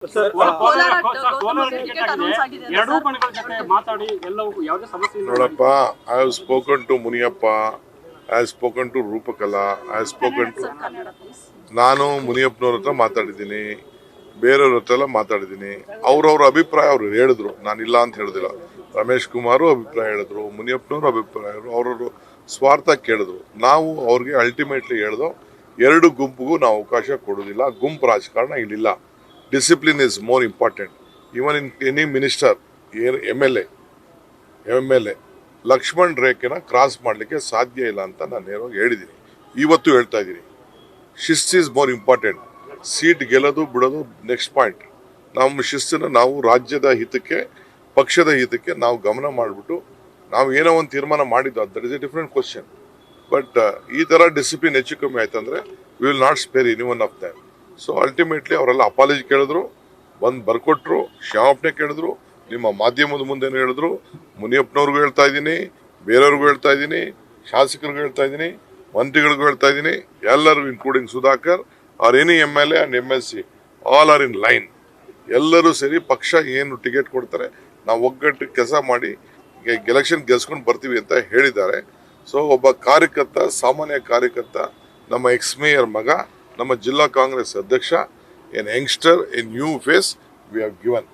ನೋಡಪ್ಪ, I have spoken to Muniyappa, I have spoken to Roopakala, I have spoken to ನಾನು ಮುನಿಯಪ್ಪನವ್ರ ಹತ್ರ ಮಾತಾಡಿದ್ದೀನಿ, ಬೇರೆಯವ್ರ ಹತ್ರ ಎಲ್ಲ ಮಾತಾಡಿದ್ದೀನಿ. ಅವ್ರವ್ರ ಅಭಿಪ್ರಾಯ ಅವ್ರು ಹೇಳಿದ್ರು, ನಾನಿಲ್ಲ ಅಂತ ಹೇಳುದಿಲ್ಲ. ರಮೇಶ್ ಕುಮಾರು ಅಭಿಪ್ರಾಯ ಹೇಳಿದ್ರು, ಮುನಿಯಪ್ಪನವ್ರ ಅಭಿಪ್ರಾಯ ಹೇಳಿದ್ರು, ಅವ್ರವ್ರು ಸ್ವಾರ್ಥ ಕೇಳಿದ್ರು. ನಾವು ಅವ್ರಿಗೆ ಅಲ್ಟಿಮೇಟ್ಲಿ ಹೇಳ್ದು, ಎರಡು ಗುಂಪಿಗೂ ನಾವು ಅವಕಾಶ ಕೊಡೋದಿಲ್ಲ. ಗುಂಪು ರಾಜಕಾರಣ ಇಲ್ಲಿಲ್ಲ. Discipline is more important. Even in any minister, MLA Lakshman ರೇಖೆನ ಕ್ರಾಸ್ ಮಾಡಲಿಕ್ಕೆ ಸಾಧ್ಯ ಇಲ್ಲ ಅಂತ ನಾನು ನೇರವಾಗಿ ಹೇಳಿದ್ದೀನಿ. ಇವತ್ತು ಹೇಳ್ತಾ ಇದ್ದೀನಿ, ಶಿಸ್ತು ಇಸ್ ಮೋರ್ ಇಂಪಾರ್ಟೆಂಟ್. ಸೀಟ್ ಗೆಲ್ಲೋದು ಬಿಡೋದು ನೆಕ್ಸ್ಟ್ ಪಾಯಿಂಟ್. ನಮ್ಮ ಶಿಸ್ತನ್ನು ನಾವು ರಾಜ್ಯದ ಹಿತಕ್ಕೆ, ಪಕ್ಷದ ಹಿತಕ್ಕೆ ನಾವು ಗಮನ ಮಾಡಿಬಿಟ್ಟು ನಾವು ಏನೋ ಒಂದು ತೀರ್ಮಾನ ಮಾಡಿದ್ದು, that is A different question. But ಈ ಥರ ಡಿಸಿಪ್ಲಿನ್ ಹೆಚ್ಚು ಕಮ್ಮಿ ಆಯ್ತಂದ್ರೆ we will not spare any one of them. So ultimately ಅವರೆಲ್ಲ ಅಪಾಲಜಿ ಕೇಳಿದ್ರು, ಬಂದು ಬರ್ಕೊಟ್ರು, ಕ್ಷಮಾಪಣೆ ಕೇಳಿದ್ರು, ನಿಮ್ಮ ಮಾಧ್ಯಮದ ಮುಂದೆನೂ ಹೇಳಿದ್ರು. ಮುನಿಯಪ್ಪನವ್ರಿಗೂ ಹೇಳ್ತಾ ಇದ್ದೀನಿ, ಬೇರೆಯವ್ರಿಗೂ ಹೇಳ್ತಾ ಇದ್ದೀನಿ, ಶಾಸಕರಿಗೂ ಹೇಳ್ತಾ ಇದ್ದೀನಿ, ಮಂತ್ರಿಗಳಿಗೂ ಹೇಳ್ತಾ ಇದ್ದೀನಿ, ಎಲ್ಲರಿಗೂ including Sudhakar R any MLA and MLC, all are in line. ಎಲ್ಲರೂ ಸೇರಿ ಪಕ್ಷ ಏನು ಟಿಕೆಟ್ ಕೊಡ್ತಾರೆ ನಾವು ಒಗ್ಗಟ್ಟು ಕೆಲಸ ಮಾಡಿ ಎಲೆಕ್ಷನ್ ಗೆಲ್ಸ್ಕೊಂಡು ಬರ್ತೀವಿ ಅಂತ ಹೇಳಿದ್ದಾರೆ. ಸೊ ಒಬ್ಬ ಕಾರ್ಯಕರ್ತ, ಸಾಮಾನ್ಯ ಕಾರ್ಯಕರ್ತ, ನಮ್ಮ ಮೇಯರ್ ಮಗ, ನಮ್ಮ ಜಿಲ್ಲಾ ಕಾಂಗ್ರೆಸ್ ಅಧ್ಯಕ್ಷ, an youngster, a new face we have given.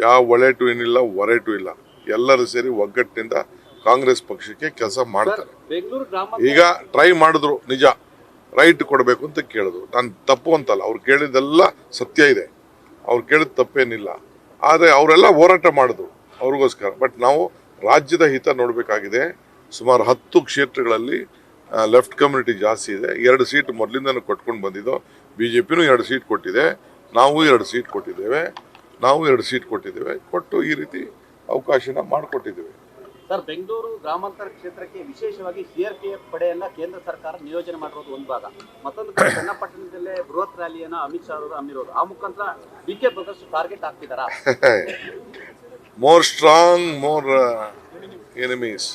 ಯಾವ ಒಳೆಟು ಏನಿಲ್ಲ, ಹೊರೆಟು ಇಲ್ಲ. ಎಲ್ಲರೂ ಸೇರಿ ಒಗ್ಗಟ್ಟಿನಿಂದ ಕಾಂಗ್ರೆಸ್ ಪಕ್ಷಕ್ಕೆ ಕೆಲಸ ಮಾಡ್ತಾರೆ. ಈಗ ಟ್ರೈ ಮಾಡಿದ್ರು, ನಿಜ ರೈಟ್ ಕೊಡಬೇಕು ಅಂತ ಕೇಳಿದ್ರು. ನಾನು ತಪ್ಪು ಅಂತಲ್ಲ, ಅವ್ರು ಕೇಳಿದೆಲ್ಲ ಸತ್ಯ ಇದೆ, ಅವ್ರು ಕೇಳಿದ ತಪ್ಪೇನಿಲ್ಲ. ಆದರೆ ಅವರೆಲ್ಲ ಹೋರಾಟ ಮಾಡಿದ್ರು ಅವ್ರಿಗೋಸ್ಕರ. ಬಟ್ ನಾವು ರಾಜ್ಯದ ಹಿತ ನೋಡಬೇಕಾಗಿದೆ. ಸುಮಾರು 10 ಕ್ಷೇತ್ರಗಳಲ್ಲಿ ಲೆಫ್ಟ್ ಕಮ್ಯುನಿಟಿ ಜಾಸ್ತಿ ಇದೆ. 2 ಸೀಟ್ ಮೊದಲಿಂದನೂ ಕೊಟ್ಕೊಂಡು ಬಂದಿದ್ದು. BJPನೂ 2 ಸೀಟ್ ಕೊಟ್ಟಿದೆ, ನಾವು 2 ಸೀಟ್ ಕೊಟ್ಟಿದ್ದೇವೆ. ಕೊಟ್ಟು ಈ ರೀತಿ ಅವಕಾಶನ ಮಾಡಿಕೊಟ್ಟಿದ್ದೇವೆ. ಸರ್, ಬೆಂಗಳೂರು ಗ್ರಾಮಾಂತರ ಕ್ಷೇತ್ರಕ್ಕೆ ವಿಶೇಷವಾಗಿ CRPF ಪಡೆಯನ್ನ ಕೇಂದ್ರ ಸರ್ಕಾರ ನಿಯೋಜನೆ ಮಾಡಿರೋದು ಒಂದು ಭಾಗ. ಮತ್ತೊಂದು ಕಡೆ ಚನ್ನಪಟ್ಟಣದಲ್ಲೇ ಬೃಹತ್ ರ್ಯಾಲಿಯನ್ನ ಅಮಿತ್ ಶಾ ಅವರು ಹಮ್ಮಿರೋದು. ಆ ಮುಖಾಂತರ DK ಬ್ರದರ್ಸ್ ಟಾರ್ಗೆಟ್ ಆಗ್ತಿದಾರಾ? More strong, more enemies,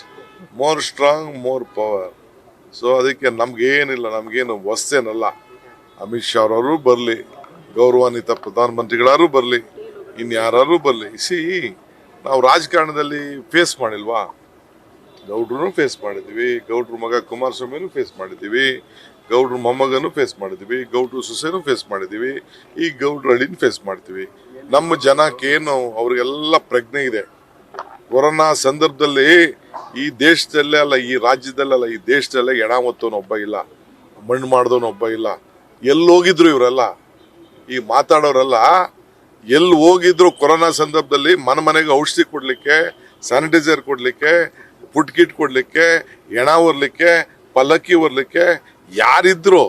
more strong, more power. So ಅದಕ್ಕೆ ನಮ್ಗೇನಿಲ್ಲ, ನಮಗೇನು ಹೊಸ್ತೇನಲ್ಲ. ಅಮಿತ್ ಶಾ ಅವರು ಬರಲಿ, ಗೌರವಾನ್ವಿತ ಪ್ರಧಾನಮಂತ್ರಿಗಳಾರು ಬರಲಿ, ಇನ್ಯಾರು ಬರಲಿ. ನಾವು ರಾಜಕಾರಣದಲ್ಲಿ ಫೇಸ್ ಮಾಡಿಲ್ವಾ? ಗೌಡ್ರೂ ಫೇಸ್ ಮಾಡಿದ್ದೀವಿ, ಗೌಡ್ರ ಮಗ ಕುಮಾರಸ್ವಾಮಿನೂ ಫೇಸ್ ಮಾಡಿದ್ದೀವಿ, ಗೌಡ್ರ ಮೊಮ್ಮಗನೂ ಫೇಸ್ ಮಾಡಿದ್ದೀವಿ, ಗೌಡ್ರ ಸೊಸೆನೂ ಫೇಸ್ ಮಾಡಿದ್ದೀವಿ, ಈ ಗೌಡ್ರ ಹಳ್ಳಿನ ಫೇಸ್ ಮಾಡ್ತೀವಿ. ನಮ್ಮ ಜನಕ್ಕೇನು ಅವ್ರಿಗೆಲ್ಲ ಪ್ರಜ್ಞೆ ಇದೆ. ಕೊರೋನಾ ಸಂದರ್ಭದಲ್ಲಿ ಈ ದೇಶದಲ್ಲೇ ಅಲ್ಲ, ಈ ರಾಜ್ಯದಲ್ಲಲ್ಲ, ಈ ದೇಶದಲ್ಲೇ ಎಣ ಒತ್ತೋನೊಬ್ಬ ಇಲ್ಲ, ಮಣ್ಣು ಮಾಡಿದವನೊಬ್ಬ ಇಲ್ಲ. ಎಲ್ಲೋಗಿದ್ರು ಇವರೆಲ್ಲ, ಈ ಮಾತಾಡೋರೆಲ್ಲ ಎಲ್ಲಿ ಹೋಗಿದ್ರು ಕೊರೋನಾ ಸಂದರ್ಭದಲ್ಲಿ ಮನೆಗೆ ಔಷಧಿ ಕೊಡ್ಲಿಕ್ಕೆ, ಸ್ಯಾನಿಟೈಸರ್ ಕೊಡ್ಲಿಕ್ಕೆ, ಫುಡ್ ಕಿಟ್ ಕೊಡ್ಲಿಕ್ಕೆ, ಎಣ ಹೊರ್ಲಿಕ್ಕೆ, ಪಲ್ಲಕ್ಕಿ ಹೊರ್ಲಿಕ್ಕೆ ಯಾರಿದ್ರು?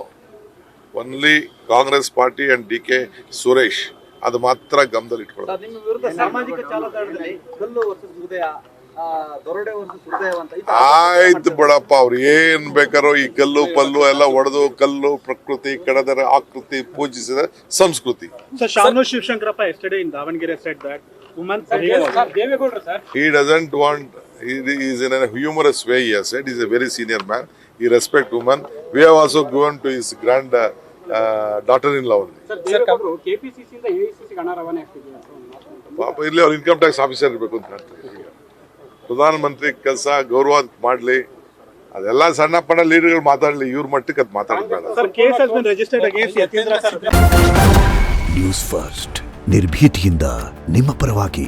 Only Congress party and DK Suresh. ಅದು ಮಾತ್ರ ಗಮನದಲ್ಲಿ ಇಟ್ಕೊಳ್ಳೋದು. ನಿಮ್ಮ ವಿರುದ್ಧ ಸಾಮಾಜಿಕ ಜಾಲತಾಣದಲ್ಲಿ ಕಲ್ಲು ವರ್ಸಸ್ ಹೃದಯ, ದೊರಡೆ ವರ್ಸಸ್ ಹೃದಯ ಅಂತ ಆಯ್ತು ಬಿಡಪ್ಪ, ಅವ್ರು ಏನ್ ಬೇಕಾರೋ ಈ ಕಲ್ಲು ಪಲ್ಲು ಎಲ್ಲ ಹೊಡೆದು, ಕಲ್ಲು ಪ್ರಕೃತಿ, ಕಡದರ ಆಕೃತಿ ಪೂಜಿಸಿದ ಸಂಸ್ಕೃತಿ. Shanu Shivshankarappa yesterday in Davangere said that women he doesn't want, he is in a humorous way he has said. He is a very senior man, he respects women. We have also given to his grand daughter-in-law only. KPCC ಇಂದ AICC ಗೆ ಹಣ ರವಾನೆ ಆಗ್ತಿದೆ ಅಂತ ಪಾಪ ಇಲ್ಲಿ ಅವ್ರು income tax officer ಇರಬೇಕು ಅಂತ ಕಾಣ್ತದೆ. ಪ್ರಧಾನಮಂತ್ರಿ ಕೆಲಸ ಗೌರವ ಮಾಡಲಿ, ಅದೆಲ್ಲ ಸಣ್ಣ ಪಣ್ಣ ಲೀಡರ್ಗಳು ಮಾತಾಡಲಿ, ಇವ್ರ ಮಟ್ಟಕ್ಕೆ ಅದು ಮಾತಾಡಬೇಡ. Sir, case has been registered against Yatindra sir. News first, ನಿರ್ಭೀತಿಯಿಂದ ನಿಮ್ಮ ಪರವಾಗಿ.